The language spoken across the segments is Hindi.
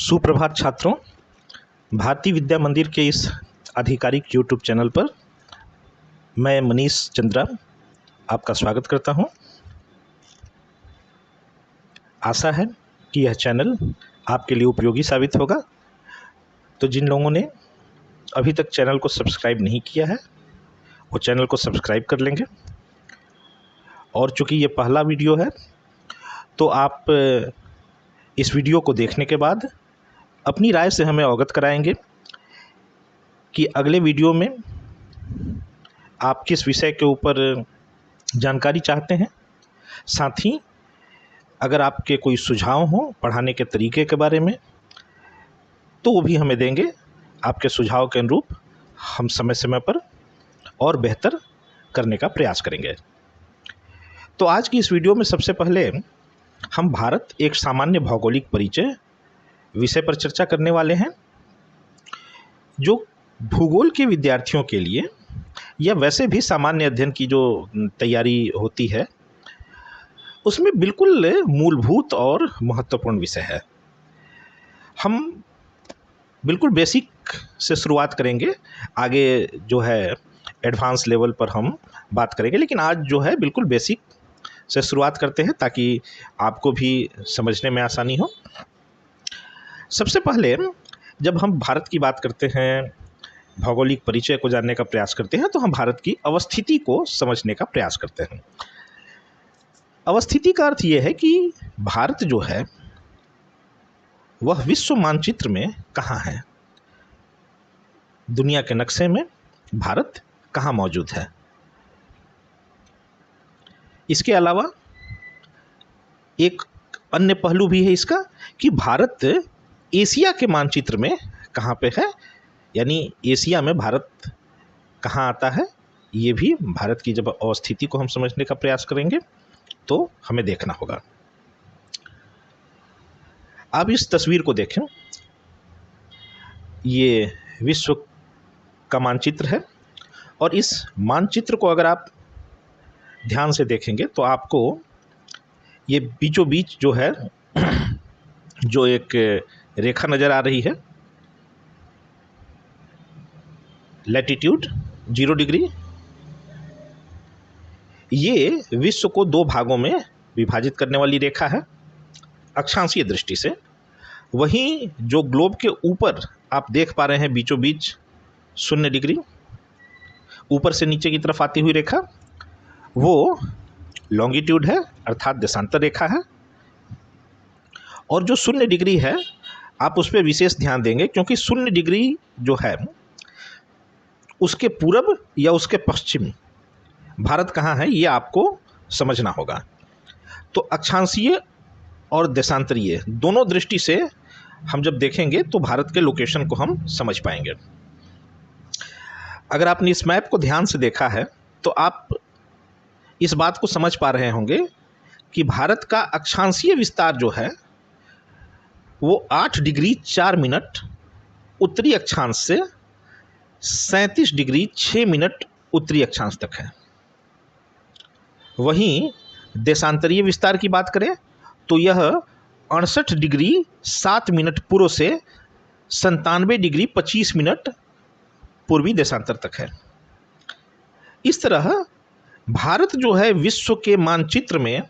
सुप्रभात छात्रों। भारतीय विद्या मंदिर के इस आधिकारिक यूट्यूब चैनल पर मैं मनीष चंद्रा आपका स्वागत करता हूं। आशा है कि यह चैनल आपके लिए उपयोगी साबित होगा। तो जिन लोगों ने अभी तक चैनल को सब्सक्राइब नहीं किया है वो चैनल को सब्सक्राइब कर लेंगे। और चूँकि ये पहला वीडियो है तो आप इस वीडियो को देखने के बाद अपनी राय से हमें अवगत कराएंगे कि अगले वीडियो में आप किस विषय के ऊपर जानकारी चाहते हैं। साथ ही अगर आपके कोई सुझाव हों पढ़ाने के तरीके के बारे में तो वो भी हमें देंगे। आपके सुझाव के अनुरूप हम समय समय पर और बेहतर करने का प्रयास करेंगे। तो आज की इस वीडियो में सबसे पहले हम भारत एक सामान्य भौगोलिक परिचय विषय पर चर्चा करने वाले हैं, जो भूगोल के विद्यार्थियों के लिए या वैसे भी सामान्य अध्ययन की जो तैयारी होती है उसमें बिल्कुल मूलभूत और महत्वपूर्ण विषय है। हम बिल्कुल बेसिक से शुरुआत करेंगे, आगे जो है एडवांस लेवल पर हम बात करेंगे, लेकिन आज जो है बिल्कुल बेसिक से शुरुआत करते हैं ताकि आपको भी समझने में आसानी हो। सबसे पहले जब हम भारत की बात करते हैं, भौगोलिक परिचय को जानने का प्रयास करते हैं, तो हम भारत की अवस्थिति को समझने का प्रयास करते हैं। अवस्थिति का अर्थ ये है कि भारत जो है वह विश्व मानचित्र में कहाँ है, दुनिया के नक्शे में भारत कहाँ मौजूद है। इसके अलावा एक अन्य पहलू भी है इसका कि भारत एशिया के मानचित्र में कहाँ पे है, यानी एशिया में भारत कहाँ आता है। ये भी भारत की जब अवस्थिति को हम समझने का प्रयास करेंगे तो हमें देखना होगा। आप इस तस्वीर को देखें, ये विश्व का मानचित्र है और इस मानचित्र को अगर आप ध्यान से देखेंगे तो आपको ये बीचों बीच जो है जो एक रेखा नज़र आ रही है, लैटिट्यूड 0 डिग्री, ये विश्व को दो भागों में विभाजित करने वाली रेखा है अक्षांशीय दृष्टि से। वहीं जो ग्लोब के ऊपर आप देख पा रहे हैं बीचों बीच 0 डिग्री ऊपर से नीचे की तरफ आती हुई रेखा, वो लॉन्गिट्यूड है अर्थात देशांतर रेखा है। और जो 0 डिग्री है आप उस पर विशेष ध्यान देंगे, क्योंकि 0 डिग्री जो है उसके पूर्व या उसके पश्चिम भारत कहाँ है ये आपको समझना होगा। तो अक्षांशीय और देशांतरीय दोनों दृष्टि से हम जब देखेंगे तो भारत के लोकेशन को हम समझ पाएंगे। अगर आपने इस मैप को ध्यान से देखा है तो आप इस बात को समझ पा रहे होंगे कि भारत का अक्षांशीय विस्तार जो है वो 8 डिग्री 4 मिनट उत्तरी अक्षांश से 37 डिग्री 6 मिनट उत्तरी अक्षांश तक है। वहीं देशांतरीय विस्तार की बात करें तो यह 68 डिग्री 7 मिनट पूर्व से 97 डिग्री 25 मिनट पूर्वी देशांतर तक है। इस तरह भारत जो है विश्व के मानचित्र में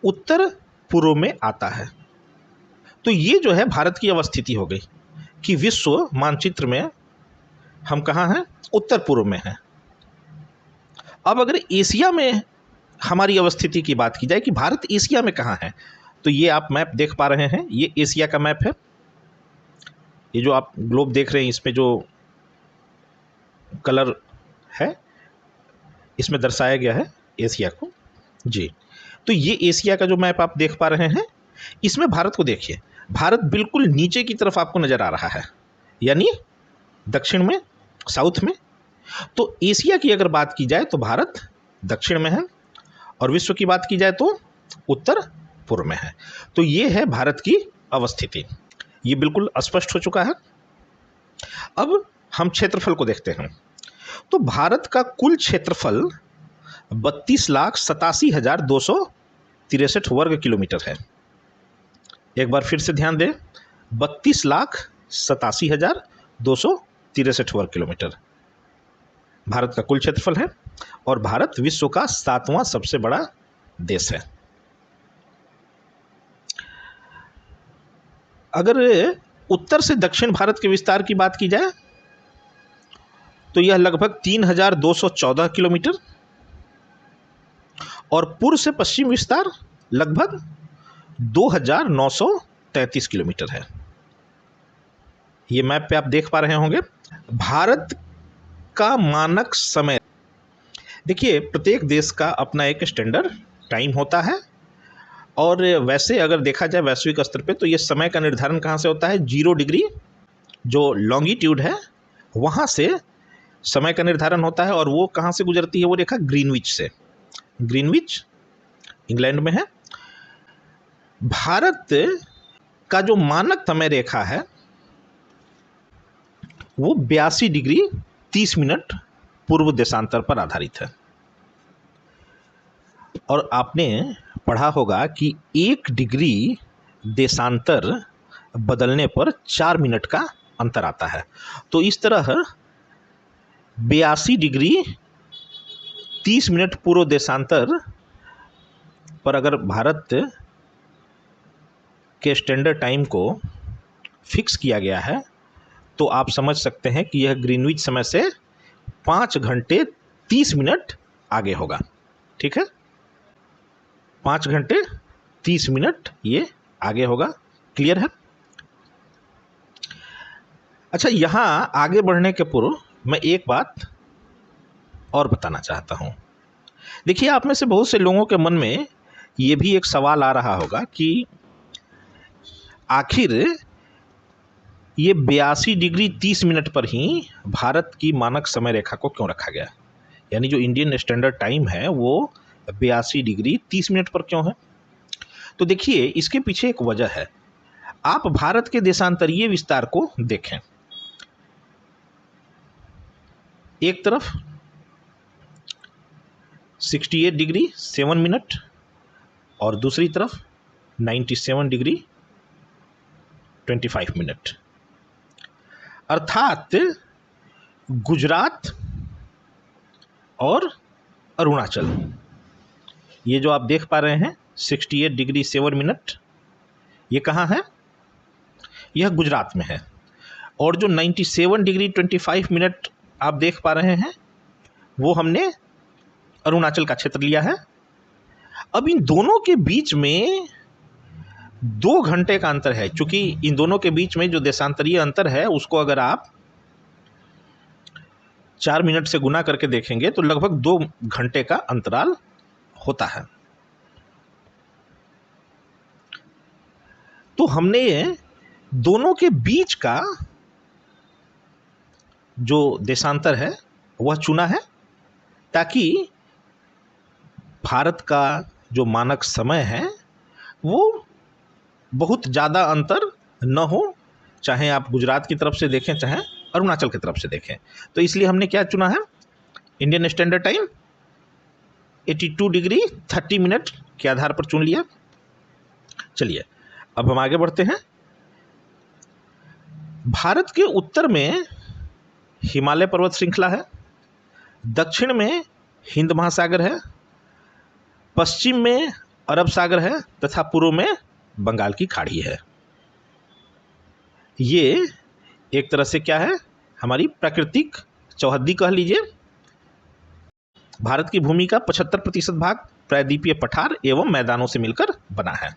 उत्तर पूर्व में आता है। तो ये जो है भारत की अवस्थिति हो गई कि विश्व मानचित्र में हम कहाँ हैं, उत्तर पूर्व में हैं। अब अगर एशिया में हमारी अवस्थिति की बात की जाए कि भारत एशिया में कहाँ है, तो ये आप मैप देख पा रहे हैं, ये एशिया का मैप है। ये जो आप ग्लोब देख रहे हैं इसमें जो कलर है इसमें दर्शाया गया है एशिया को जी। तो ये एशिया का जो मैप आप देख पा रहे हैं, इसमें भारत को देखिए, भारत बिल्कुल नीचे की तरफ आपको नज़र आ रहा है, यानी दक्षिण में, साउथ में। तो एशिया की अगर बात की जाए तो भारत दक्षिण में है और विश्व की बात की जाए तो उत्तर पूर्व में है। तो ये है भारत की अवस्थिति, ये बिल्कुल स्पष्ट हो चुका है। अब हम क्षेत्रफल को देखते हैं। तो भारत का कुल क्षेत्रफल 32,87,263 वर्ग किलोमीटर है। एक बार फिर से ध्यान दें, 32,87,263 वर्ग किलोमीटर भारत का कुल क्षेत्रफल है और भारत विश्व का 7वां सबसे बड़ा देश है। अगर उत्तर से दक्षिण भारत के विस्तार की बात की जाए तो यह लगभग 3,214 किलोमीटर और पूर्व से पश्चिम विस्तार लगभग 2,933 किलोमीटर है। ये मैप पे आप देख पा रहे होंगे। भारत का मानक समय, देखिए प्रत्येक देश का अपना एक स्टैंडर्ड टाइम होता है और वैसे अगर देखा जाए वैश्विक स्तर पे तो ये समय का निर्धारण कहाँ से होता है, 0 डिग्री जो लॉन्गिट्यूड है वहाँ से समय का निर्धारण होता है और वो कहाँ से गुजरती है, वो रेखा ग्रीनविच से। ग्रीनविच इंग्लैंड में है। भारत का जो मानक समय रेखा है वो 82 डिग्री 30 मिनट पूर्व देशांतर पर आधारित है। और आपने पढ़ा होगा कि 1 डिग्री देशांतर बदलने पर 4 मिनट का अंतर आता है। तो इस तरह 82 डिग्री 30 मिनट पूर्व देशांतर पर अगर भारत के स्टैंडर्ड टाइम को फिक्स किया गया है तो आप समझ सकते हैं कि यह ग्रीनविच समय से 5 घंटे 30 मिनट आगे होगा। ठीक है, 5 घंटे 30 मिनट ये आगे होगा। क्लियर है? अच्छा, यहाँ आगे बढ़ने के पूर्व मैं एक बात और बताना चाहता हूँ। देखिए, आप में से बहुत से लोगों के मन में ये भी एक सवाल आ रहा होगा कि आखिर ये 82 डिग्री 30 मिनट पर ही भारत की मानक समय रेखा को क्यों रखा गया, यानी जो इंडियन स्टैंडर्ड टाइम है वो 82 डिग्री 30 मिनट पर क्यों है। तो देखिए, इसके पीछे एक वजह है। आप भारत के देशांतरीय विस्तार को देखें। एक तरफ 68 डिग्री 7 मिनट और दूसरी तरफ 97 डिग्री 25 मिनट, अर्थात गुजरात और अरुणाचल, ये जो आप देख पा रहे हैं 68 डिग्री 7 मिनट, ये कहाँ है, यह गुजरात में है। और जो 97 डिग्री 25 मिनट आप देख पा रहे हैं वो हमने अरुणाचल का क्षेत्र लिया है। अब इन दोनों के बीच में 2 घंटे का अंतर है। चूंकि इन दोनों के बीच में जो देशांतरीय अंतर है उसको अगर आप 4 मिनट से गुना करके देखेंगे तो लगभग 2 घंटे का अंतराल होता है। तो हमने दोनों के बीच का जो देशांतर है वह चुना है ताकि भारत का जो मानक समय है वो बहुत ज़्यादा अंतर न हो, चाहे आप गुजरात की तरफ से देखें चाहे अरुणाचल की तरफ से देखें। तो इसलिए हमने क्या चुना है, Indian standard time 82 degree 30 minute के आधार पर चुन लिया। चलिए अब हम आगे बढ़ते हैं। भारत के उत्तर में हिमालय पर्वत श्रृंखला है, दक्षिण में हिंद महासागर है, पश्चिम में अरब सागर है तथा पूर्व में बंगाल की खाड़ी है। ये एक तरह से क्या है, हमारी प्राकृतिक चौहद्दी कह लीजिए। भारत की भूमि का 75% भाग प्रायद्वीपीय पठार एवं मैदानों से मिलकर बना है।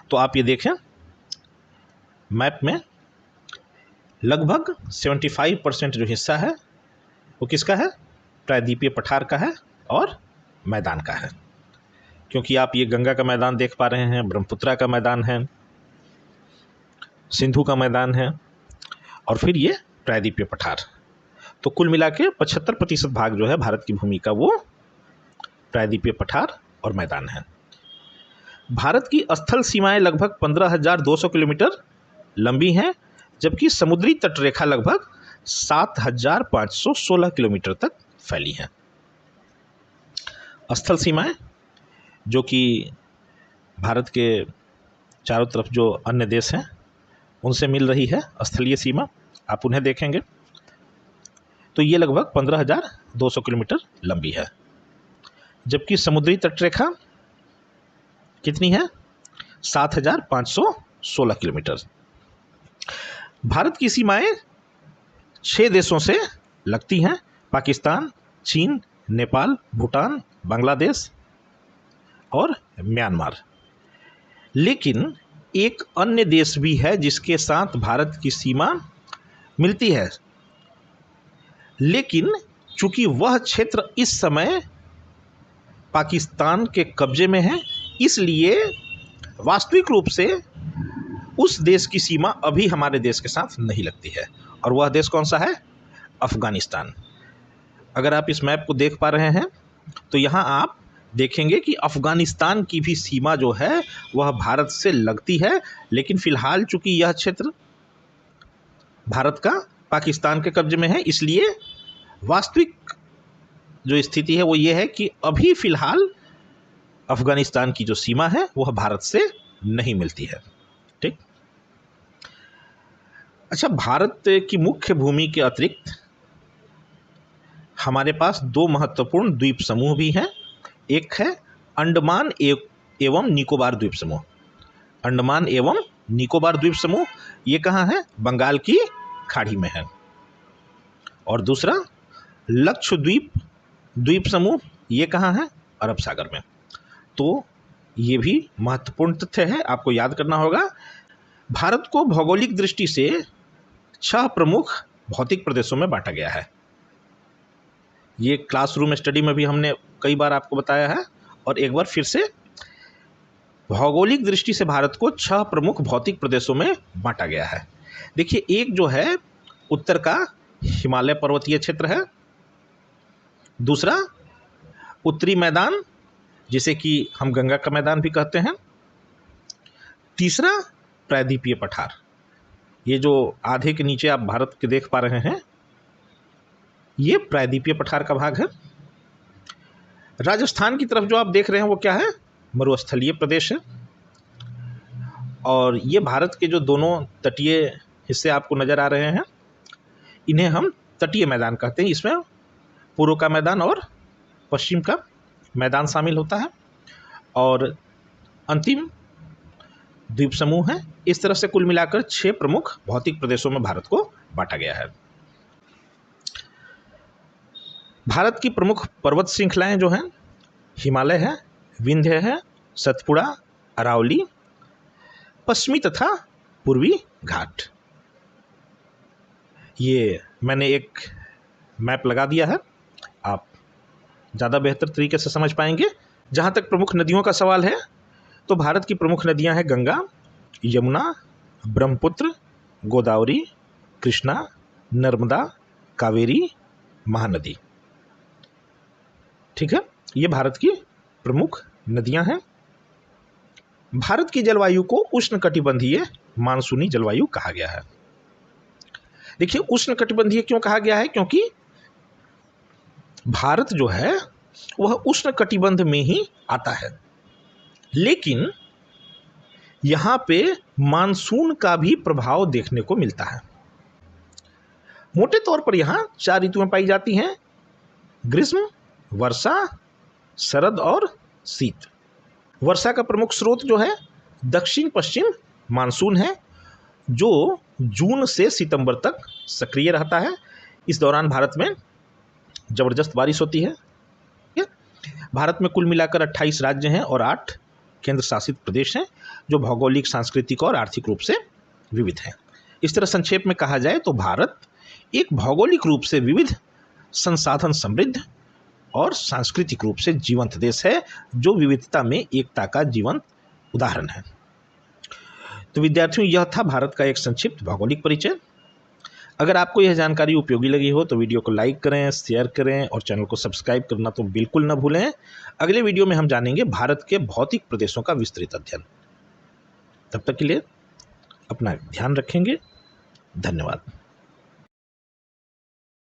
तो आप ये देखें मैप में लगभग 75% जो हिस्सा है वो किसका है, प्रायद्वीपीय पठार का है और मैदान का है। क्योंकि आप ये गंगा का मैदान देख पा रहे हैं, ब्रह्मपुत्रा का मैदान है, सिंधु का मैदान है और फिर ये प्रायद्वीपीय पठार। तो कुल मिला के 75% भाग जो है भारत की भूमि का वो प्रायद्वीपीय पठार और मैदान है। भारत की स्थल सीमाएं लगभग 15,200 किलोमीटर लंबी हैं, जबकि समुद्री तटरेखा लगभग 7,516 किलोमीटर तक फैली हैं। स्थल सीमाएं जो कि भारत के चारों तरफ जो अन्य देश हैं उनसे मिल रही है स्थलीय सीमा, आप उन्हें देखेंगे तो ये लगभग 15,200 किलोमीटर लंबी है, जबकि समुद्री तटरेखा कितनी है? 7,516 किलोमीटर। भारत की सीमाएं 6 देशों से लगती हैं, पाकिस्तान, चीन, नेपाल, भूटान, बांग्लादेश और म्यांमार। लेकिन एक अन्य देश भी है जिसके साथ भारत की सीमा मिलती है, लेकिन चूंकि वह क्षेत्र इस समय पाकिस्तान के कब्जे में है, इसलिए वास्तविक रूप से उस देश की सीमा अभी हमारे देश के साथ नहीं लगती है। और वह देश कौन सा है? अफगानिस्तान। अगर आप इस मैप को देख पा रहे हैं तो यहाँ आप देखेंगे कि अफगानिस्तान की भी सीमा जो है वह भारत से लगती है, लेकिन फिलहाल चूंकि यह क्षेत्र भारत का पाकिस्तान के कब्जे में है, इसलिए वास्तविक जो स्थिति है वो ये है कि अभी फिलहाल अफगानिस्तान की जो सीमा है वह भारत से नहीं मिलती है। ठीक। अच्छा, भारत की मुख्य भूमि के अतिरिक्त हमारे पास 2 महत्वपूर्ण द्वीप समूह भी हैं। एक है अंडमान एवं निकोबार द्वीप समूह। अंडमान एवं निकोबार द्वीप समूह ये कहाँ है? बंगाल की खाड़ी में है। और दूसरा लक्षद्वीप द्वीप समूह ये कहाँ है? अरब सागर में। तो ये भी महत्वपूर्ण तथ्य है, आपको याद करना होगा। भारत को भौगोलिक दृष्टि से 6 प्रमुख भौतिक प्रदेशों में बांटा गया है। ये क्लासरूम स्टडी में भी हमने कई बार आपको बताया है, और एक बार फिर से भौगोलिक दृष्टि से भारत को 6 प्रमुख भौतिक प्रदेशों में बांटा गया है। देखिए, एक जो है उत्तर का हिमालय पर्वतीय क्षेत्र है, दूसरा उत्तरी मैदान जिसे कि हम गंगा का मैदान भी कहते हैं, तीसरा प्रायद्वीपीय पठार। ये जो आधे के नीचे आप भारत के देख पा रहे हैं ये प्रायद्वीपीय पठार का भाग है। राजस्थान की तरफ जो आप देख रहे हैं वो क्या है? मरुस्थलीय प्रदेश है। और ये भारत के जो दोनों तटीय हिस्से आपको नज़र आ रहे हैं इन्हें हम तटीय मैदान कहते हैं। इसमें पूर्व का मैदान और पश्चिम का मैदान शामिल होता है, और अंतिम द्वीप समूह है। इस तरह से कुल मिलाकर 6 प्रमुख भौतिक प्रदेशों में भारत को बांटा गया है। भारत की प्रमुख पर्वत श्रृंखलाएं जो हैं हिमालय है, विंध्य है, सतपुड़ा, अरावली, पश्चिमी तथा पूर्वी घाट। ये मैंने एक मैप लगा दिया है, आप ज़्यादा बेहतर तरीके से समझ पाएंगे। जहाँ तक प्रमुख नदियों का सवाल है तो भारत की प्रमुख नदियाँ हैं गंगा, यमुना, ब्रह्मपुत्र, गोदावरी, कृष्णा, नर्मदा, कावेरी, महानदी। ठीक है, ये भारत की प्रमुख नदियाँ हैं। भारत की जलवायु को उष्णकटिबंधीय मानसूनी जलवायु कहा गया है। देखिए, उष्णकटिबंधीय क्यों कहा गया है? क्योंकि भारत जो है वह उष्णकटिबंध में ही आता है, लेकिन यहाँ पे मानसून का भी प्रभाव देखने को मिलता है। मोटे तौर पर यहाँ 4 ऋतुएं पाई जाती हैं: ग्रीष्म, वर्षा, शरद और शीत। वर्षा का प्रमुख स्रोत जो है दक्षिण पश्चिम मानसून है, जो जून से सितंबर तक सक्रिय रहता है। इस दौरान भारत में ज़बरदस्त बारिश होती है। भारत में कुल मिलाकर 28 राज्य हैं और 8 केंद्र शासित प्रदेश हैं जो भौगोलिक, सांस्कृतिक और आर्थिक रूप से विविध हैं। इस तरह संक्षेप में कहा जाए तो भारत एक भौगोलिक रूप से विविध, संसाधन समृद्ध और सांस्कृतिक रूप से जीवंत देश है, जो विविधता में एकता का जीवंत उदाहरण है। तो विद्यार्थियों, यह था भारत का एक संक्षिप्त भौगोलिक परिचय। अगर आपको यह जानकारी उपयोगी लगी हो तो वीडियो को लाइक करें, शेयर करें और चैनल को सब्सक्राइब करना तो बिल्कुल न भूलें। अगले वीडियो में हम जानेंगे भारत के भौतिक प्रदेशों का विस्तृत अध्ययन। तब तक के लिए अपना ध्यान रखेंगे। धन्यवाद।